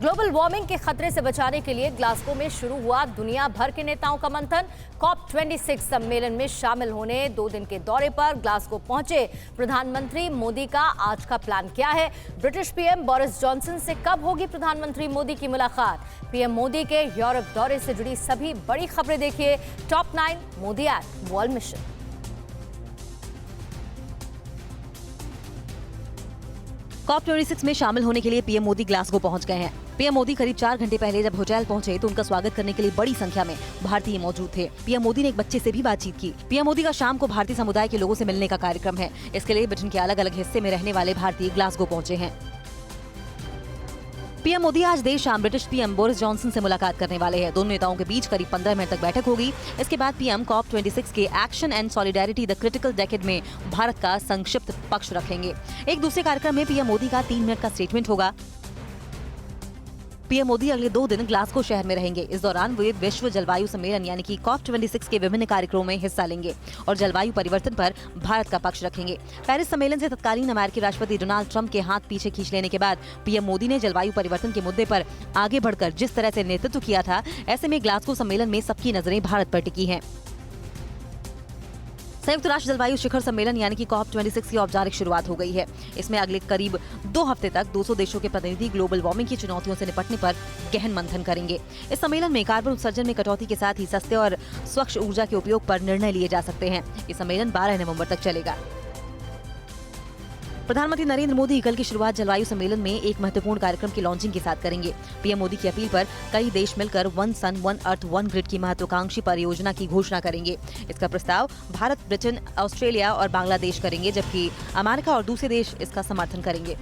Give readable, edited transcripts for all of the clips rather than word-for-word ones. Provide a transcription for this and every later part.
Global warming के खतरे से बचाने के लिए ग्लासगो में शुरू हुआ दुनिया भर के नेताओं का मंथन। COP26 सम्मेलन में शामिल होने 2 दिन के दौरे पर ग्लासगो पहुंचे प्रधानमंत्री मोदी का आज का प्लान क्या है? ब्रिटिश पीएम बोरिस जॉनसन से कब होगी प्रधानमंत्री मोदी की मुलाकात? पीएम मोदी के यूरोप दौरे से जुड़ी सभी बड़ी खबरें देखिए top 9 Modi at world mission. COP26 में शामिल होने के लिए पीएम मोदी ग्लासगो पहुंच गए हैं। पीएम मोदी करीब 4 घंटे पहले जब होटल पहुंचे तो उनका स्वागत करने के लिए बड़ी संख्या में भारतीय मौजूद थे। पीएम मोदी ने एक बच्चे से भी बातचीत की। पीएम मोदी का शाम को भारतीय समुदाय के लोगों से मिलने का कार्यक्रम है। इसके लिए ब्रिटेन के अलग अलग हिस्से में रहने वाले भारतीय ग्लासगो पहुंचे हैं। पीएम मोदी आज देर शाम ब्रिटिश पीएम बोरिस जॉनसन से मुलाकात करने वाले हैं। दोनों नेताओं के बीच करीब 15 मिनट तक बैठक होगी। इसके बाद पीएम COP26 के action and solidarity the critical decade में भारत का संक्षिप्त पक्ष रखेंगे। एक दूसरे कार्यक्रम में पीएम मोदी का 3 मिनट का स्टेटमेंट होगा। पीएम मोदी अगले 2 दिन ग्लासगो शहर में रहेंगे। इस दौरान वे विश्व जलवायु सम्मेलन यानी कि COP26 के विभिन्न कार्यक्रमों में हिस्सा लेंगे और जलवायु परिवर्तन पर भारत का पक्ष रखेंगे। पेरिस सम्मेलन से तत्कालीन अमेरिकी राष्ट्रपति डोनाल्ड ट्रंप के हाथ पीछे खींच लेने के बाद पीएम मोदी ने जलवायु परिवर्तन के मुद्दे पर आगे बढ़कर जिस तरह से नेतृत्व किया था, ऐसे में ग्लासगो सम्मेलन में सबकी नजरें भारत पर टिकी हैं। संयुक्त राष्ट्र जलवायु शिखर सम्मेलन यानी कि COP26 की औपचारिक शुरुआत हो गई है। इसमें अगले करीब 2 हफ्ते तक 200 देशों के प्रतिनिधि ग्लोबल वार्मिंग की चुनौतियों से निपटने पर गहन मंथन करेंगे। इस सम्मेलन में कार्बन उत्सर्जन में कटौती के साथ ही सस्ते और स्वच्छ ऊर्जा के उपयोग पर निर्णय लिए जा सकते हैं। ये सम्मेलन 12 नवंबर तक चलेगा। प्रधानमंत्री नरेंद्र मोदी कल की शुरुआत जलवायु सम्मेलन में एक महत्वपूर्ण कार्यक्रम की लॉन्चिंग के साथ करेंगे। पीएम मोदी की अपील पर कई देश मिलकर one sun one earth one grid की महत्वाकांक्षी परियोजना की घोषणा करेंगे। इसका प्रस्ताव भारत, ब्रिटेन, ऑस्ट्रेलिया और बांग्लादेश करेंगे, जबकि अमेरिका और दूसरे देश इसका समर्थन करेंगे।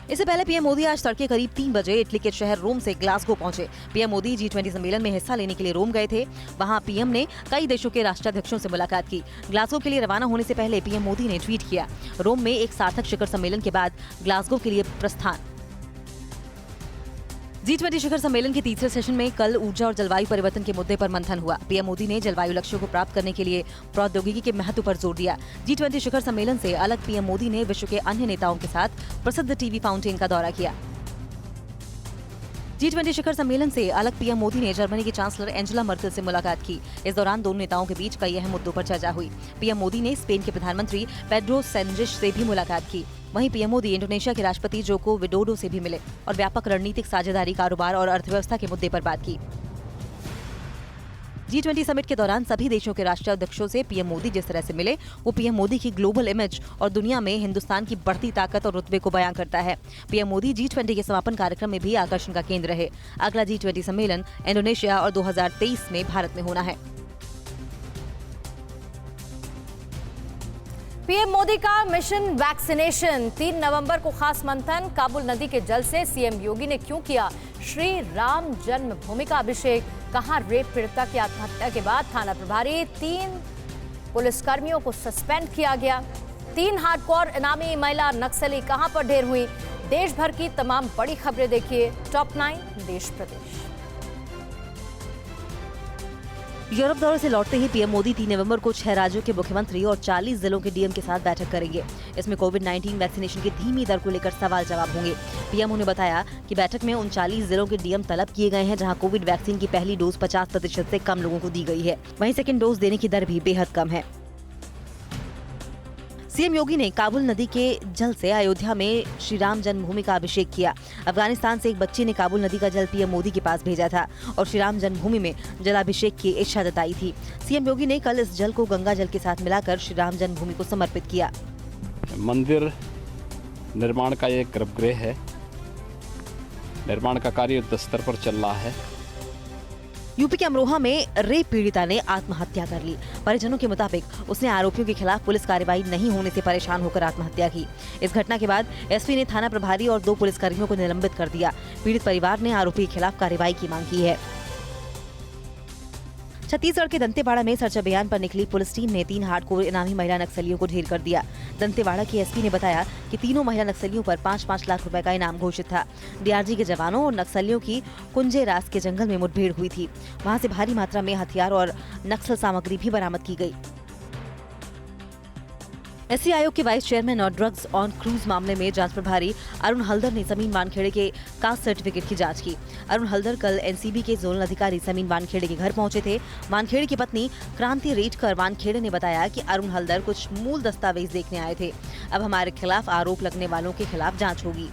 इससे पहले पीएम मोदी आज तड़के करीब 3 बजे इटली के शहर रोम से ग्लासगो पहुंचे। पीएम मोदी G20 सम्मेलन में हिस्सा लेने के लिए रोम गए थे। वहां पीएम ने कई देशों के राष्ट्राध्यक्षों से मुलाकात की। ग्लासगो के लिए रवाना होने से पहले पीएम मोदी ने ट्वीट किया, रोम में एक सार्थक शिखर सम्मेलन के बाद ग्लासगो के लिए प्रस्थान। G20 शिखर सम्मेलन के तीसरे सेशन में कल ऊर्जा और जलवायु परिवर्तन के मुद्दे पर मंथन हुआ। पीएम मोदी ने जलवायु लक्ष्यों को प्राप्त करने के लिए प्रौद्योगिकी के महत्व पर जोर दिया। G20 शिखर सम्मेलन से अलग पीएम मोदी ने विश्व के अन्य नेताओं के साथ प्रसिद्ध टीवी फाउंटेन का दौरा किया। G20 शिखर सम्मेलन से अलग पीएम मोदी ने जर्मनी की चांसलर एंजेला मर्केल से मुलाकात की। इस दौरान दोनों नेताओं के बीच कई अहम मुद्दों पर चर्चा हुई। पीएम मोदी ने स्पेन के प्रधानमंत्री पेड्रो सैंचेज से भी मुलाकात की। वहीं पीएम मोदी इंडोनेशिया के राष्ट्रपति जोको विडोडो से भी मिले और व्यापक रणनीतिक साझेदारी, कारोबार और अर्थव्यवस्था के मुद्दे पर बात की। G20 समिट के दौरान सभी देशों के राष्ट्राध्यक्षों से पीएम मोदी जिस तरह से मिले, वो पीएम मोदी की ग्लोबल इमेज और दुनिया में हिंदुस्तान की बढ़ती ताकत और रुतबे को बयां करता है। पीएम मोदी G20 के समापन कार्यक्रम में भी आकर्षण का केंद्र रहे। अगला G20 सम्मेलन इंडोनेशिया और 2023 में भारत में होना है। पीएम मोदी का मिशन वैक्सीनेशन, 3 नवंबर को खास मंथन। काबुल नदी के जल से सीएम योगी ने क्यों किया श्री राम जन्मभूमि का अभिषेक? कहां रेप पीड़िता की आत्महत्या के बाद थाना प्रभारी 3 पुलिसकर्मियों को सस्पेंड किया गया। 3 हार्डकोर इनामी महिला नक्सली कहां पर ढेर हुई? देश भर की तमाम बड़ी खबरें देखिए टॉप 9 देश प्रदेश। यूरोप दौरे से लौटते ही पीएम मोदी 3 नवंबर को 6 राज्यों के मुख्यमंत्री और 40 जिलों के डीएम के साथ बैठक करेंगे। इसमें कोविड-19 वैक्सीनेशन की धीमी दर को लेकर सवाल जवाब होंगे। पीएम ने बताया कि बैठक में उन 40 जिलों के डीएम तलब किए गए हैं जहां कोविड वैक्सीन की पहली डोज 50% से कम लोगों को दी गई है। वहीं सेकेंड डोज देने की दर भी बेहद कम है। सीएम योगी ने काबुल नदी के जल से अयोध्या में श्री राम जन्मभूमि का अभिषेक किया। अफगानिस्तान से एक बच्चे ने काबुल नदी का जल पीएम मोदी के पास भेजा था और श्री राम जन्मभूमि में जलाभिषेक की इच्छा जताई थी। सीएम योगी ने कल इस जल को गंगा जल के साथ मिलाकर श्री राम जन्मभूमि को समर्पित किया। मंदिर निर्माण का ये गर्भगृह है। निर्माण का कार्य युद्ध स्तर पर चल रहा है। यूपी के अमरोहा में रेप पीड़िता ने आत्महत्या कर ली। परिजनों के मुताबिक उसने आरोपियों के खिलाफ पुलिस कार्रवाई नहीं होने से परेशान होकर आत्महत्या की। इस घटना के बाद एसपी ने थाना प्रभारी और 2 पुलिसकर्मियों को निलंबित कर दिया। पीड़ित परिवार ने आरोपी के खिलाफ कार्रवाई की मांग की है। छत्तीसगढ़ के दंतेवाड़ा में सर्च अभियान पर निकली पुलिस टीम ने 3 हार्डकोर इनामी महिला नक्सलियों को ढेर कर दिया। दंतेवाड़ा के एसपी ने बताया कि तीनों महिला नक्सलियों पर 5-5 लाख रुपए का इनाम घोषित था। डीआरजी के जवानों और नक्सलियों की कुंजे रास के जंगल में मुठभेड़ हुई थी। वहां से भारी मात्रा में हथियार और नक्सल सामग्री भी बरामद की गई। एससी आयोग के वाइस चेयरमैन और ड्रग्स ऑन क्रूज मामले में जांच प्रभारी अरुण हल्दर ने समीन वानखेड़े के कास्ट सर्टिफिकेट की जांच की। अरुण हल्दर कल एनसीबी के जोनल अधिकारी समीन वानखेड़े के घर पहुंचे थे। वानखेड़े की पत्नी क्रांति रेटकर वानखेड़े ने बताया कि अरुण हल्दर कुछ मूल दस्तावेज देखने आए थे। अब हमारे खिलाफ आरोप लगने वालों के खिलाफ जाँच होगी।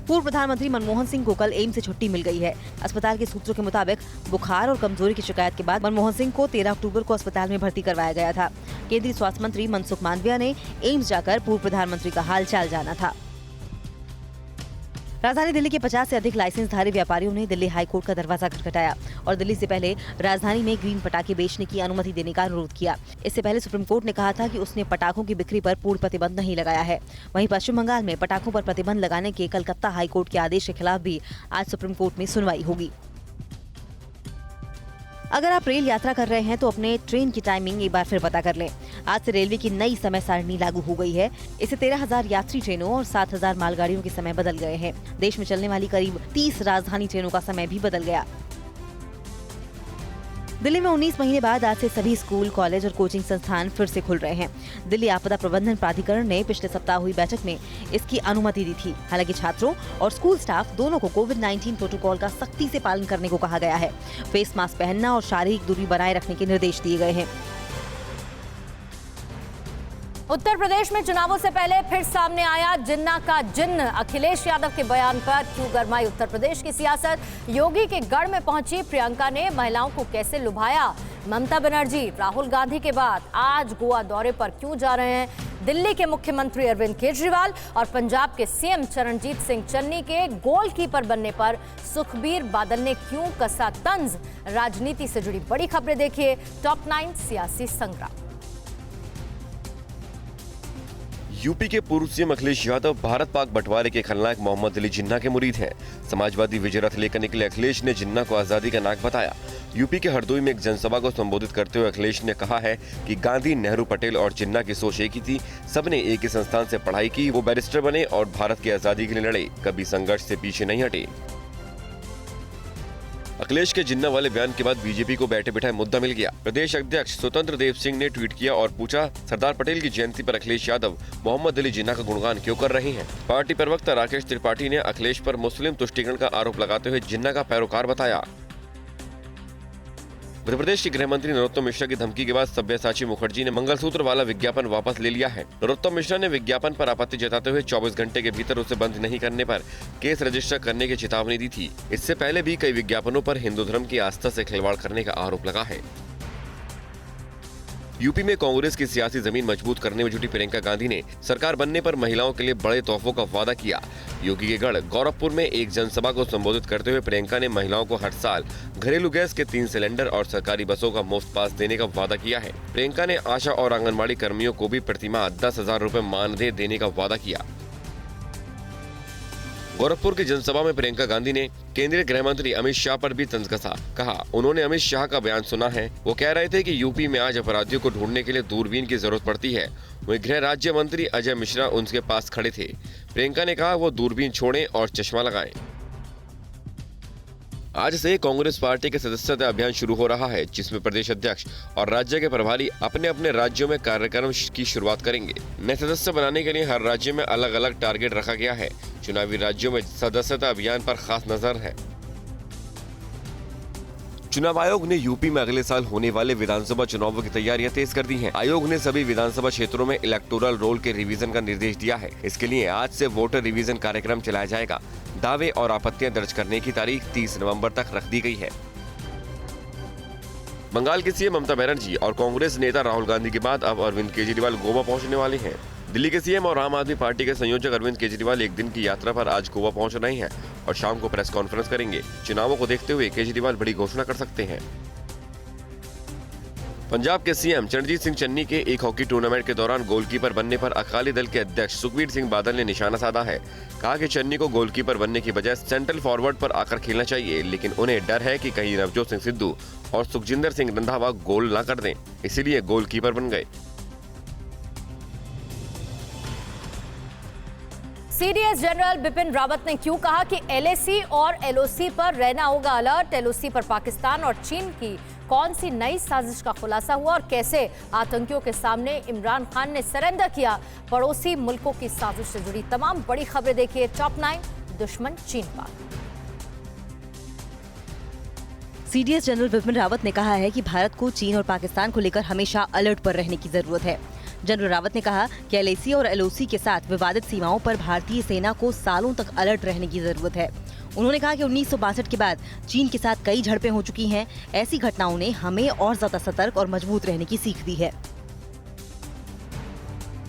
पूर्व प्रधानमंत्री मनमोहन सिंह को कल एम्स से छुट्टी मिल गई है। अस्पताल के सूत्रों के मुताबिक बुखार और कमजोरी की शिकायत के बाद मनमोहन सिंह को 13 अक्टूबर को अस्पताल में भर्ती करवाया गया था। केंद्रीय स्वास्थ्य मंत्री मनसुख मांडविया ने एम्स जाकर पूर्व प्रधानमंत्री का हालचाल जाना था। राजधानी दिल्ली के 50 से अधिक लाइसेंसधारी व्यापारियों ने दिल्ली हाईकोर्ट का दरवाजा खटखटाया और दिल्ली से पहले राजधानी में ग्रीन पटाखे बेचने की अनुमति देने का अनुरोध किया। इससे पहले सुप्रीम कोर्ट ने कहा था कि उसने पटाखों की बिक्री पर पूर्ण प्रतिबंध नहीं लगाया है। वहीं पश्चिम बंगाल में पटाखों पर प्रतिबंध लगाने के कलकत्ता हाईकोर्ट के आदेश के खिलाफ भी आज सुप्रीम कोर्ट में सुनवाई होगी। अगर आप रेल यात्रा कर रहे हैं तो अपने ट्रेन की टाइमिंग एक बार फिर पता कर लें। आज से रेलवे की नई समय सारणी लागू हो गई है। इससे 13,000 यात्री ट्रेनों और 7,000 मालगाड़ियों के समय बदल गए हैं। देश में चलने वाली करीब 30 राजधानी ट्रेनों का समय भी बदल गया। दिल्ली में 19 महीने बाद आज से सभी स्कूल, कॉलेज और कोचिंग संस्थान फिर से खुल रहे हैं। दिल्ली आपदा प्रबंधन प्राधिकरण ने पिछले सप्ताह हुई बैठक में इसकी अनुमति दी थी। हालांकि छात्रों और स्कूल स्टाफ दोनों को कोविड-19 प्रोटोकॉल का सख्ती से पालन करने को कहा गया है। फेस मास्क पहनना और शारीरिक दूरी बनाए रखने के निर्देश दिए गए हैं। उत्तर प्रदेश में चुनावों से पहले फिर सामने आया जिन्ना का जिन्न। अखिलेश यादव के बयान पर क्यों गरमाई उत्तर प्रदेश की सियासत? योगी के गढ़ में पहुंची प्रियंका ने महिलाओं को कैसे लुभाया? ममता बनर्जी राहुल गांधी के बाद आज गोवा दौरे पर क्यों जा रहे हैं? दिल्ली के मुख्यमंत्री अरविंद केजरीवाल और पंजाब के सीएम चरणजीत सिंह चन्नी के गोलकीपर बनने पर सुखबीर बादल ने क्यों कसा तंज? राजनीति से जुड़ी बड़ी खबरें देखिए टॉप 9 सियासी संग्राम। यूपी के पूर्व सीएम अखिलेश यादव भारत पाक बंटवारे के खलनायक मोहम्मद अली जिन्ना के मुरीद हैं। समाजवादी विजय रथ लेकर निकले अखिलेश ने जिन्ना को आजादी का नाक बताया। यूपी के हरदोई में एक जनसभा को संबोधित करते हुए अखिलेश ने कहा है कि गांधी, नेहरू, पटेल और जिन्ना की सोच एक ही थी। सबने एक ही संस्थान से पढ़ाई की, वो बैरिस्टर बने और भारत की आजादी के लिए लड़े, कभी संघर्ष से पीछे नहीं हटे। अखिलेश के जिन्ना वाले बयान के बाद बीजेपी को बैठे बिठाए मुद्दा मिल गया। प्रदेश अध्यक्ष स्वतंत्र देव सिंह ने ट्वीट किया और पूछा, सरदार पटेल की जयंती पर अखिलेश यादव मोहम्मद अली जिन्ना का गुणगान क्यों कर रहे हैं? पार्टी प्रवक्ता राकेश त्रिपाठी ने अखिलेश पर मुस्लिम तुष्टीकरण का आरोप लगाते हुए जिन्ना का पैरोकार बताया। मध्य प्रदेश के गृह मंत्री नरोत्तम मिश्रा की धमकी के बाद सब्यसाची मुखर्जी ने मंगलसूत्र वाला विज्ञापन वापस ले लिया है। नरोत्तम मिश्रा ने विज्ञापन पर आपत्ति जताते हुए 24 घंटे के भीतर उसे बंद नहीं करने पर केस रजिस्टर करने की चेतावनी दी थी। इससे पहले भी कई विज्ञापनों पर हिंदू धर्म की आस्था से खिलवाड़ करने का आरोप लगा है। यूपी में कांग्रेस की सियासी जमीन मजबूत करने में जुटी प्रियंका गांधी ने सरकार बनने पर महिलाओं के लिए बड़े तोहफों का वादा किया। योगी के गढ़ गोरखपुर में एक जनसभा को संबोधित करते हुए प्रियंका ने महिलाओं को हर साल घरेलू गैस के 3 सिलेंडर और सरकारी बसों का मुफ्त पास देने का वादा किया है। प्रियंका ने आशा और आंगनबाड़ी कर्मियों को भी प्रतिमाह 10,000 रुपए मानदेय देने का वादा किया। गोरखपुर की जनसभा में प्रियंका गांधी ने केंद्रीय गृह मंत्री अमित शाह पर भी तंज कसा। कहा, उन्होंने अमित शाह का बयान सुना है। वो कह रहे थे कि यूपी में आज अपराधियों को ढूंढने के लिए दूरबीन की जरूरत पड़ती है। वहीं गृह राज्य मंत्री अजय मिश्रा उनके पास खड़े थे। प्रियंका ने कहा, वो दूरबीन छोड़ें और चश्मा लगाएं। आज से कांग्रेस पार्टी के सदस्यता अभियान शुरू हो रहा है, जिसमें प्रदेश अध्यक्ष और राज्य के प्रभारी अपने अपने राज्यों में कार्यक्रम की शुरुआत करेंगे। नए सदस्य बनाने के लिए हर राज्य में अलग अलग टारगेट रखा गया है। चुनावी राज्यों में सदस्यता अभियान पर खास नजर है। चुनाव आयोग ने यूपी में अगले साल होने वाले विधानसभा चुनावों की तैयारियां तेज कर दी हैं। आयोग ने सभी विधानसभा क्षेत्रों में इलेक्टोरल रोल के रिवीजन का निर्देश दिया है। इसके लिए आज से वोटर रिवीजन कार्यक्रम चलाया जाएगा। दावे और आपत्तियां दर्ज करने की तारीख 30 नवंबर तक रख दी गई है। बंगाल की सीएम ममता बनर्जी और कांग्रेस नेता राहुल गांधी के बाद अब अरविंद केजरीवाल गोवा पहुंचने वाले हैं। दिल्ली के सीएम और आम आदमी पार्टी के संयोजक अरविंद केजरीवाल एक दिन की यात्रा पर आज गोवा पहुंच रहे हैं और शाम को प्रेस कॉन्फ्रेंस करेंगे। चुनावों को देखते हुए केजरीवाल बड़ी घोषणा कर सकते हैं। पंजाब के सीएम चरणजीत सिंह चन्नी के एक हॉकी टूर्नामेंट के दौरान गोलकीपर बनने पर अकाली दल के अध्यक्ष सुखबीर सिंह बादल ने निशाना साधा है। कहा कि चन्नी को गोलकीपर बनने की बजाय सेंट्रल फॉरवर्ड पर आकर खेलना चाहिए, लेकिन उन्हें डर है कि कहीं नवजोत सिंह सिद्धू और सुखजिंदर सिंह रंधावा गोल न कर दें, इसीलिए गोलकीपर बन गए। सीडीएस जनरल बिपिन रावत ने क्यों कहा कि एलएसी और एलओसी पर रहना होगा अलर्ट? एलओसी पर पाकिस्तान और चीन की कौन सी नई साजिश का खुलासा हुआ और कैसे आतंकियों के सामने इमरान खान ने सरेंडर किया। पड़ोसी मुल्कों की साजिश से जुड़ी तमाम बड़ी खबरें देखिए टॉप 9 दुश्मन चीन पाक। सीडीएस जनरल बिपिन रावत ने कहा है कि भारत को चीन और पाकिस्तान को लेकर हमेशा अलर्ट पर रहने की जरूरत है। जनरल रावत ने कहा कि एलएसी और एलओसी के साथ विवादित सीमाओं पर भारतीय सेना को सालों तक अलर्ट रहने की जरूरत है। उन्होंने कहा कि 1962 के बाद चीन के साथ कई झड़पें हो चुकी हैं। ऐसी घटनाओं ने हमें और ज्यादा सतर्क और मजबूत रहने की सीख दी है।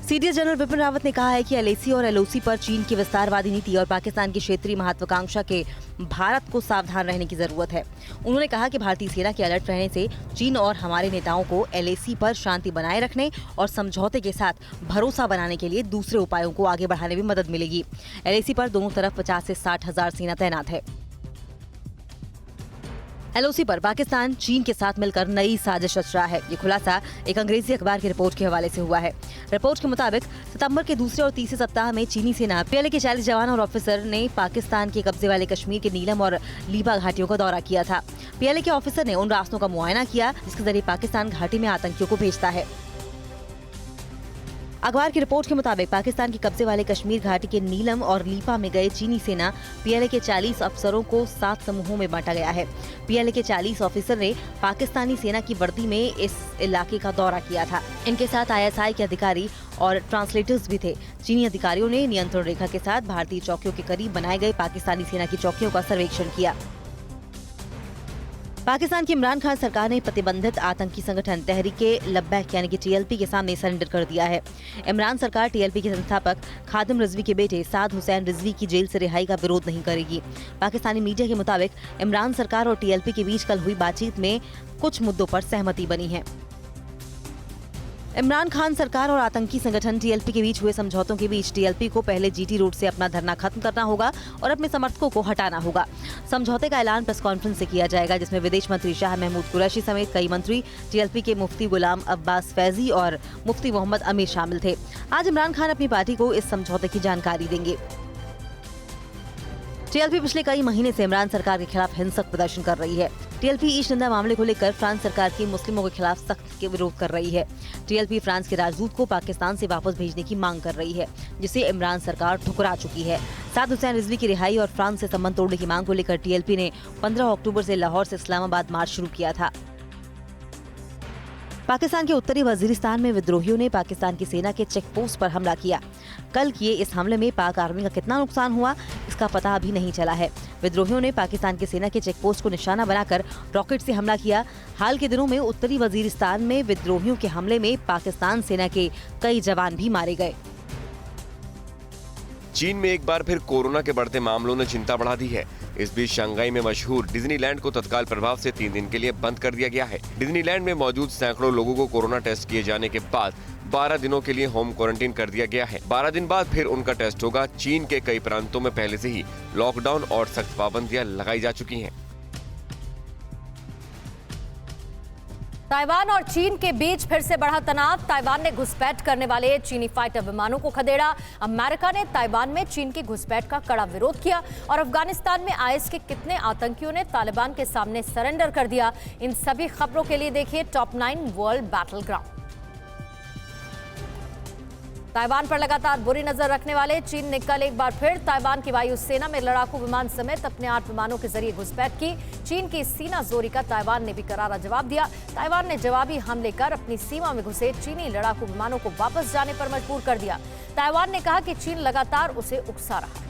सीडीएस जनरल बिपिन रावत ने कहा है कि एलएसी और एलओसी पर चीन की विस्तारवादी नीति और पाकिस्तान की क्षेत्रीय महत्वाकांक्षा के भारत को सावधान रहने की जरूरत है। उन्होंने कहा कि भारतीय सेना के अलर्ट रहने से चीन और हमारे नेताओं को एलएसी पर शांति बनाए रखने और समझौते के साथ भरोसा बनाने के लिए दूसरे उपायों को आगे बढ़ाने में मदद मिलेगी। एलएसी पर दोनों तरफ 50 से 60 हजार सेना तैनात है। एलओसी पर पाकिस्तान चीन के साथ मिलकर नई साजिश रच रहा है। ये खुलासा एक अंग्रेजी अखबार की रिपोर्ट के हवाले से हुआ है। रिपोर्ट के मुताबिक सितंबर के दूसरे और तीसरे सप्ताह में चीनी सेना पीएलए के 40 जवान और ऑफिसर ने पाकिस्तान के कब्जे वाले कश्मीर के नीलम और लीबा घाटियों का दौरा किया था। पीएलए के ऑफिसर ने उन रास्तों का मुआयना किया जिसके जरिए पाकिस्तान घाटी में आतंकियों को भेजता है। अखबार की रिपोर्ट के मुताबिक पाकिस्तान के कब्जे वाले कश्मीर घाटी के नीलम और लीपा में गए चीनी सेना पीएलए के 40 अफसरों को 7 समूहों में बांटा गया है। पीएलए के 40 ऑफिसर ने पाकिस्तानी सेना की वर्दी में इस इलाके का दौरा किया था। इनके साथ आईएसआई के अधिकारी और ट्रांसलेटर्स भी थे। चीनी अधिकारियों ने नियंत्रण रेखा के साथ भारतीय चौकियों के करीब बनाए गए पाकिस्तानी सेना की चौकियों का सर्वेक्षण किया। पाकिस्तान की इमरान खान सरकार ने प्रतिबंधित आतंकी संगठन तहरीके लब्बैक यानी कि टीएलपी के सामने सरेंडर कर दिया है। इमरान सरकार टीएलपी के संस्थापक खादिम रिजवी के बेटे साद हुसैन रिजवी की जेल से रिहाई का विरोध नहीं करेगी। पाकिस्तानी मीडिया के मुताबिक इमरान सरकार और टीएलपी के बीच कल हुई बातचीत में कुछ मुद्दों पर सहमति बनी है। इमरान खान सरकार और आतंकी संगठन टीएलपी के बीच हुए समझौतों के बीच टीएलपी को पहले जीटी रोड से अपना धरना खत्म करना होगा और अपने समर्थकों को हटाना होगा। समझौते का ऐलान प्रेस कॉन्फ्रेंस से किया जाएगा जिसमें विदेश मंत्री शाह महमूद कुरैशी समेत कई मंत्री, टीएलपी के मुफ्ती गुलाम अब्बास फैजी और मुफ्ती मोहम्मद अमीर शामिल थे। आज इमरान खान अपनी पार्टी को इस समझौते की जानकारी देंगे। टीएलपी पिछले कई महीने से इमरान सरकार के खिलाफ हिंसक प्रदर्शन कर रही है। टीएलपी ईस्ट निंदा मामले को लेकर फ्रांस सरकार की मुस्लिमों के खिलाफ सख्त विरोध कर रही है। टीएलपी फ्रांस के राजदूत को पाकिस्तान से वापस भेजने की मांग कर रही है जिसे इमरान सरकार ठुकरा चुकी है। साद हुसैन रिजवी की रिहाई और फ्रांस से संबंध तोड़ने की मांग को लेकर टीएलपी ने 15 अक्टूबर से लाहौर से इस्लामाबाद मार्च शुरू किया था। पाकिस्तान के उत्तरी वजीरिस्तान में विद्रोहियों ने पाकिस्तान की सेना के चेक पोस्ट पर हमला किया। कल किए इस हमले में पाक आर्मी का कितना नुकसान हुआ इसका पता अभी नहीं चला है। विद्रोहियों ने पाकिस्तान की सेना के चेक पोस्ट को निशाना बनाकर रॉकेट से हमला किया। हाल के दिनों में उत्तरी वजीरिस्तान में विद्रोहियों के हमले में पाकिस्तान सेना के कई जवान भी मारे गए। चीन में एक बार फिर कोरोना के बढ़ते मामलों ने चिंता बढ़ा दी है। इस बीच शंघाई में मशहूर डिज्नीलैंड को तत्काल प्रभाव से 3 दिन के लिए बंद कर दिया गया है। डिज्नीलैंड में मौजूद सैकड़ों लोगों को कोरोना टेस्ट किए जाने के बाद 12 दिनों के लिए होम क्वारंटीन कर दिया गया है। 12 दिन बाद फिर उनका टेस्ट होगा। चीन के कई प्रांतों में पहले से ही लॉकडाउन और सख्त पाबंदियां लगाई जा चुकी हैं। ताइवान और चीन के बीच फिर से बढ़ा तनाव। ताइवान ने घुसपैठ करने वाले चीनी फाइटर विमानों को खदेड़ा। अमेरिका ने ताइवान में चीन की घुसपैठ का कड़ा विरोध किया और अफगानिस्तान में आईएस के कितने आतंकियों ने तालिबान के सामने सरेंडर कर दिया। इन सभी खबरों के लिए देखिए top 9 world battle ground. Taiwan पर लगातार बुरी नजर रखने वाले चीन ने कल एक बार फिर ताइवान की वायुसेना में लड़ाकू विमान समेत अपने 8 विमानों के जरिए घुसपैठ की। चीन की सीना जोरी का ताइवान ने भी करारा जवाब दिया। ताइवान ने जवाबी हमले कर अपनी सीमा में घुसे चीनी लड़ाकू विमानों को वापस जाने पर मजबूर कर दिया। ताइवान ने कहा कि चीन लगातार उसे उकसा रहा है।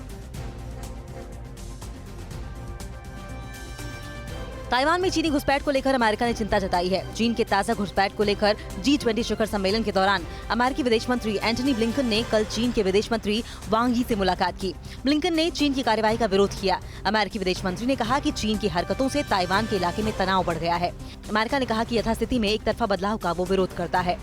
ताइवान में चीनी घुसपैठ को लेकर अमेरिका ने चिंता जताई है। चीन के ताजा घुसपैठ को लेकर G20 शिखर सम्मेलन के दौरान अमेरिकी विदेश मंत्री एंटनी ब्लिंकन ने कल चीन के विदेश मंत्री वांग यी से मुलाकात की। ब्लिंकन ने चीन की कार्रवाई का विरोध किया। अमेरिकी विदेश मंत्री ने कहा कि चीन की हरकतों से ताइवान के इलाके में तनाव बढ़ गया है। अमेरिका ने कहा कि यथास्थिति में एक तरफा बदलाव का वो विरोध करता है।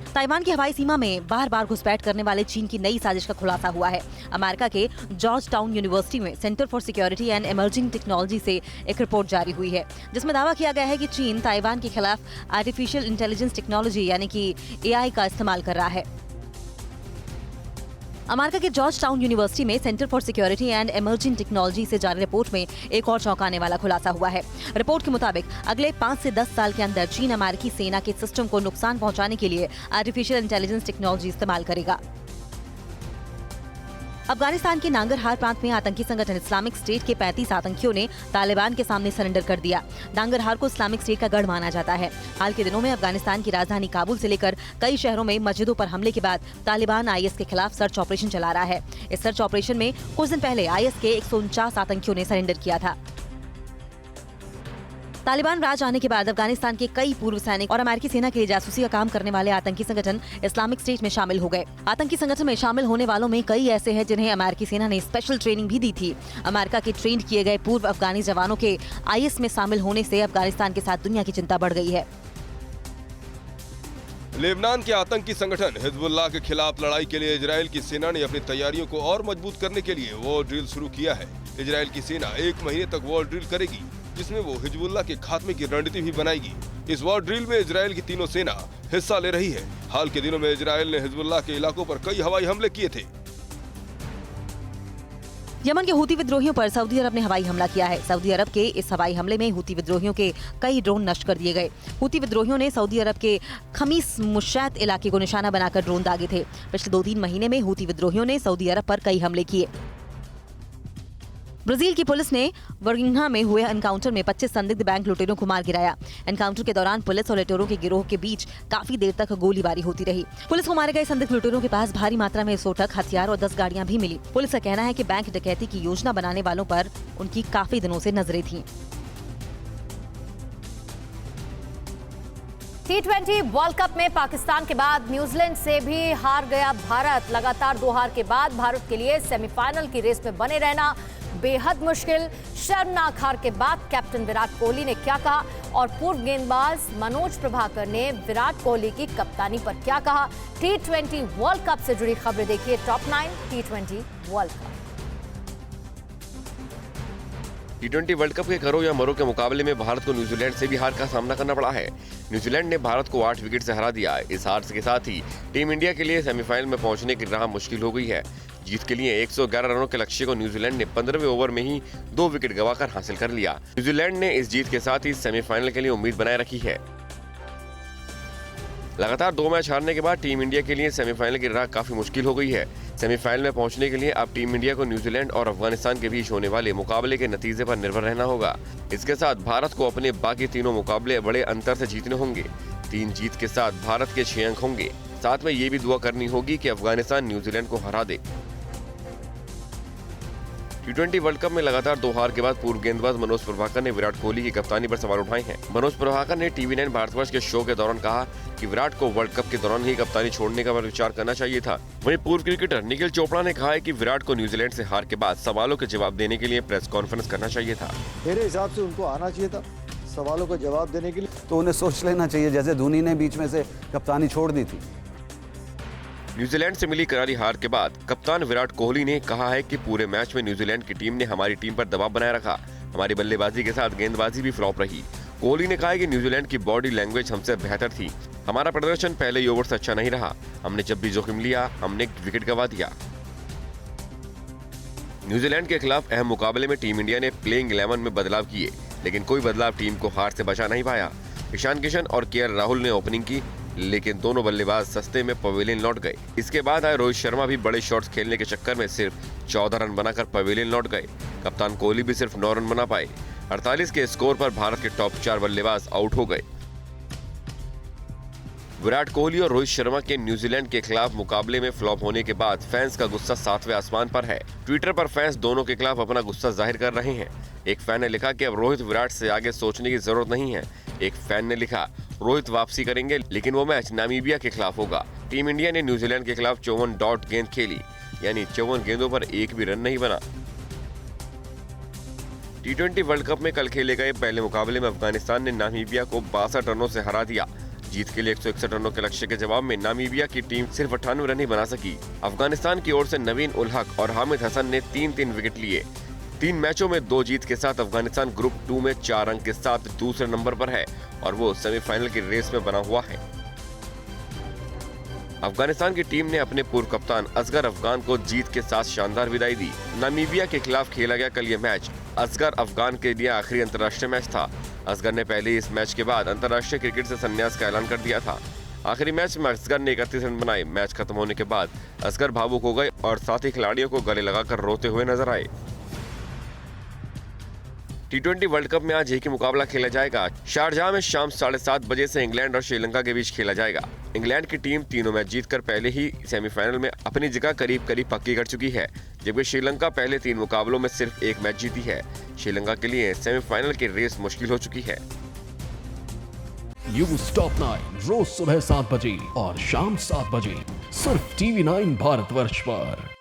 ताइवान की हवाई सीमा में बार बार घुसपैठ करने वाले चीन की नई साजिश का खुलासा हुआ है। अमेरिका के जॉर्ज टाउन यूनिवर्सिटी में centre for security and emerging technology से एक रिपोर्ट जारी हुई है जिसमें दावा किया गया है कि चीन ताइवान के खिलाफ आर्टिफिशियल इंटेलिजेंस टेक्नोलॉजी यानी कि AI का इस्तेमाल कर रहा है। अमेरिका के जॉर्ज टाउन यूनिवर्सिटी में centre for security and emerging technology से जारी रिपोर्ट में एक और चौंकाने वाला खुलासा हुआ है। रिपोर्ट के मुताबिक अगले 5 से 10 साल के अंदर चीन अमेरिकी सेना के सिस्टम को नुकसान पहुंचाने के लिए आर्टिफिशियल इंटेलिजेंस टेक्नोलॉजी इस्तेमाल करेगा। अफगानिस्तान के नांगरहार प्रांत में आतंकी संगठन इस्लामिक स्टेट के 35 आतंकियों ने तालिबान के सामने सरेंडर कर दिया। नांगरहार को इस्लामिक स्टेट का गढ़ माना जाता है। हाल के दिनों में अफगानिस्तान की राजधानी काबुल से लेकर कई शहरों में मस्जिदों पर हमले के बाद तालिबान आईएस के खिलाफ सर्च ऑपरेशन चला रहा है। इस सर्च ऑपरेशन में कुछ दिन पहले आईएस के 149 आतंकियों ने सरेंडर किया था। तालिबान राज आने के बाद अफगानिस्तान के कई पूर्व सैनिक और अमेरिकी सेना के लिए जासूसी का काम करने वाले आतंकी संगठन इस्लामिक स्टेट में शामिल हो गए। आतंकी संगठन में शामिल होने वालों में कई ऐसे हैं जिन्हें अमेरिकी सेना ने स्पेशल ट्रेनिंग भी दी थी। अमेरिका के ट्रेंड किए गए पूर्व अफगानी जवानों के आईएस में शामिल होने से अफगानिस्तान के साथ दुनिया की चिंता बढ़ गई है। लेबनान के आतंकी संगठन हिजबुल्लाह के खिलाफ लड़ाई के लिए इजराइल की सेना ने अपनी तैयारियों को और मजबूत करने के लिए वॉर ड्रिल शुरू किया है। इजराइल की सेना 1 महीने तक वॉर ड्रिल करेगी, जिसमें वो हिजबुल्लाह के खात्मे की रणनीति भी बनाएगी। इस वॉर ड्रिल में इजराइल की तीनों सेना हिस्सा ले रही है। हाल के दिनों में इजराइल ने हिजबुल्लाह के इलाकों पर कई हवाई हमले किए थे। यमन के हूती विद्रोहियों पर सऊदी अरब ने हवाई हमला किया है। सऊदी अरब के इस हवाई हमले में हूती विद्रोहियों के कई ड्रोन नष्ट कर दिए गए। हूती विद्रोहियों ने सऊदी अरब के खमीस मुशैत इलाके को निशाना बनाकर ड्रोन दागे थे। पिछले 2-3 महीने में हूती विद्रोहियों ने सऊदी अरब पर कई हमले किए। ब्राजील की पुलिस ने वर्गिंहा में हुए एनकाउंटर में 25 संदिग्ध बैंक लुटेरों को मार गिराया। एनकाउंटर के दौरान पुलिस और लुटेरों के गिरोह के बीच काफी देर तक गोलीबारी होती रही। पुलिस को मारे गए संदिग्ध लुटेरों के पास भारी मात्रा में विस्फोटक हथियार और 10 गाड़ियां भी मिली। पुलिस का कहना है कि बैंक डकैती की योजना बनाने वालों पर उनकी काफी दिनों से नजरें थीं। T20 वर्ल्ड कप में पाकिस्तान के बाद न्यूजीलैंड से भी हार गया भारत। लगातार 2 हार के बाद भारत के लिए सेमीफाइनल की रेस में बने रहना बेहद मुश्किल। शर्मनाक हार के बाद कैप्टन विराट कोहली ने क्या कहा और पूर्व गेंदबाज मनोज प्रभाकर ने विराट कोहली की कप्तानी पर क्या कहा। T20 वर्ल्ड कप से जुड़ी खबरें देखिए top 9 T20 world cup. T20 world cup के करो या मरो के मुकाबले में भारत को न्यूजीलैंड से भी हार का सामना करना पड़ा है। न्यूजीलैंड ने भारत को 8 विकेट से हरा दिया। इस हार के साथ ही टीम इंडिया के लिए सेमीफाइनल में पहुंचने की राह मुश्किल हो गई है। जीत के लिए 111 रनों के लक्ष्य को न्यूजीलैंड ने 15वें ओवर में ही 2 विकेट गंवाकर हासिल कर लिया। न्यूजीलैंड ने इस जीत के साथ ही सेमीफाइनल के लिए उम्मीद बनाए रखी है। लगातार 2 मैच हारने के बाद टीम इंडिया के लिए सेमीफाइनल की राह काफी मुश्किल हो गई है। सेमीफाइनल में पहुंचने के लिए अब टीम इंडिया को न्यूजीलैंड और अफगानिस्तान के बीच होने वाले मुकाबले के नतीजे पर निर्भर रहना होगा। इसके साथ भारत को अपने बाकी तीनों मुकाबले बड़े अंतर से जीतने होंगे। 3 जीत के साथ भारत के 6 अंक होंगे। साथ में ये भी दुआ करनी होगी कि अफगानिस्तान न्यूजीलैंड को हरा दे। T20 वर्ल्ड कप में लगातार 2 हार के बाद पूर्व गेंदबाज मनोज प्रभाकर ने विराट कोहली की कप्तानी पर सवाल उठाए हैं। मनोज प्रभाकर ने TV9 भारतवर्ष के शो के दौरान कहा कि विराट को वर्ल्ड कप के दौरान ही कप्तानी छोड़ने का विचार करना चाहिए था। वहीं पूर्व क्रिकेटर निखिल चोपड़ा ने कहा है कि विराट को न्यूजीलैंड से हार के बाद सवालों के जवाब देने के लिए प्रेस कॉन्फ्रेंस करना चाहिए था। मेरे हिसाब से उनको आना चाहिए था सवालों का जवाब देने के लिए, तो उन्हें सोच लेना चाहिए, जैसे धोनी ने बीच में से कप्तानी छोड़ दी थी। न्यूजीलैंड से मिली करारी हार के बाद कप्तान विराट कोहली ने कहा है कि पूरे मैच में न्यूजीलैंड की टीम ने हमारी टीम पर दबाव बनाए रखा। हमारी बल्लेबाजी के साथ गेंदबाजी भी फ्लॉप रही। कोहली ने कहा कि न्यूजीलैंड की बॉडी लैंग्वेज हमसे बेहतर थी। हमारा प्रदर्शन पहले ही ओवर से अच्छा नहीं रहा। हमने जब भी जोखिम लिया हमने विकेट गंवा दिया। न्यूजीलैंड के खिलाफ अहम मुकाबले में टीम इंडिया ने प्लेइंग 11 में बदलाव किए, लेकिन कोई बदलाव टीम को हार से बचा नहीं पाया। ईशान किशन और KL राहुल ने ओपनिंग की, लेकिन दोनों बल्लेबाज सस्ते में पवेलियन लौट गए। इसके बाद आए रोहित शर्मा भी बड़े शॉट्स खेलने के चक्कर में सिर्फ 14 रन बनाकर पवेलियन लौट गए। कप्तान कोहली भी सिर्फ 9 रन बना पाए। 48 के स्कोर पर भारत के टॉप 4 बल्लेबाज आउट हो गए। विराट कोहली और रोहित शर्मा के न्यूजीलैंड के खिलाफ मुकाबले में फ्लॉप होने के बाद फैंस का गुस्सा 7वें आसमान पर है। ट्विटर पर फैंस दोनों के खिलाफ अपना गुस्सा जाहिर कर रहे हैं। एक फैन ने लिखा कि अब रोहित विराट से आगे सोचने की जरूरत नहीं है। एक फैन ने लिखा रोहित वापसी करेंगे, लेकिन वो मैच नामीबिया के खिलाफ होगा। टीम इंडिया ने न्यूजीलैंड के खिलाफ 54 डॉट गेंद खेली, यानी 54 गेंदों पर एक भी रन नहीं बना। T20 वर्ल्ड कप में कल खेले गए पहले मुकाबले में अफगानिस्तान ने नामीबिया को 62 रनों से हरा दिया। जीत के लिए 161 रनों के लक्ष्य के जवाब में नामीबिया की टीम सिर्फ 98 रन ही बना सकी। अफगानिस्तान की ओर से नवीन उल हक और हामिद हसन ने 3-3 विकेट लिए। 3 मैचों में 2 जीत के साथ अफगानिस्तान ग्रुप 2 में 4 अंक के साथ दूसरे नंबर पर है और वो सेमीफाइनल की रेस में बना हुआ है। अफगानिस्तान की टीम ने अपने पूर्व कप्तान असगर अफगान को जीत के साथ शानदार विदाई दी। नामीबिया के खिलाफ खेला गया कल ये मैच असगर अफगान के लिए आखिरी अंतर्राष्ट्रीय मैच था। असगर ने पहले इस मैच के बाद अंतर्राष्ट्रीय क्रिकेट से संन्यास का ऐलान कर दिया था। आखिरी मैच में असगर ने 31 रन बनाए। मैच खत्म होने के बाद असगर भावुक हो गए और साथी खिलाड़ियों को गले लगाकर रोते हुए नजर आए। T20 वर्ल्ड कप में आज एक ही मुकाबला खेला जाएगा। शारजाह में शाम 7:30 बजे से इंग्लैंड और श्रीलंका के बीच खेला जाएगा। इंग्लैंड की टीम तीनों मैच जीतकर पहले ही सेमीफाइनल में अपनी जगह करीब पक्की कर चुकी है, जबकि श्रीलंका पहले 3 मुकाबलों में सिर्फ 1 मैच जीती है। श्रीलंका के लिए सेमीफाइनल की रेस मुश्किल हो चुकी है। न्यूज़ टॉप 9 रोज सुबह 7 बजे और शाम 7 बजे सिर्फ TV9 भारतवर्ष पर।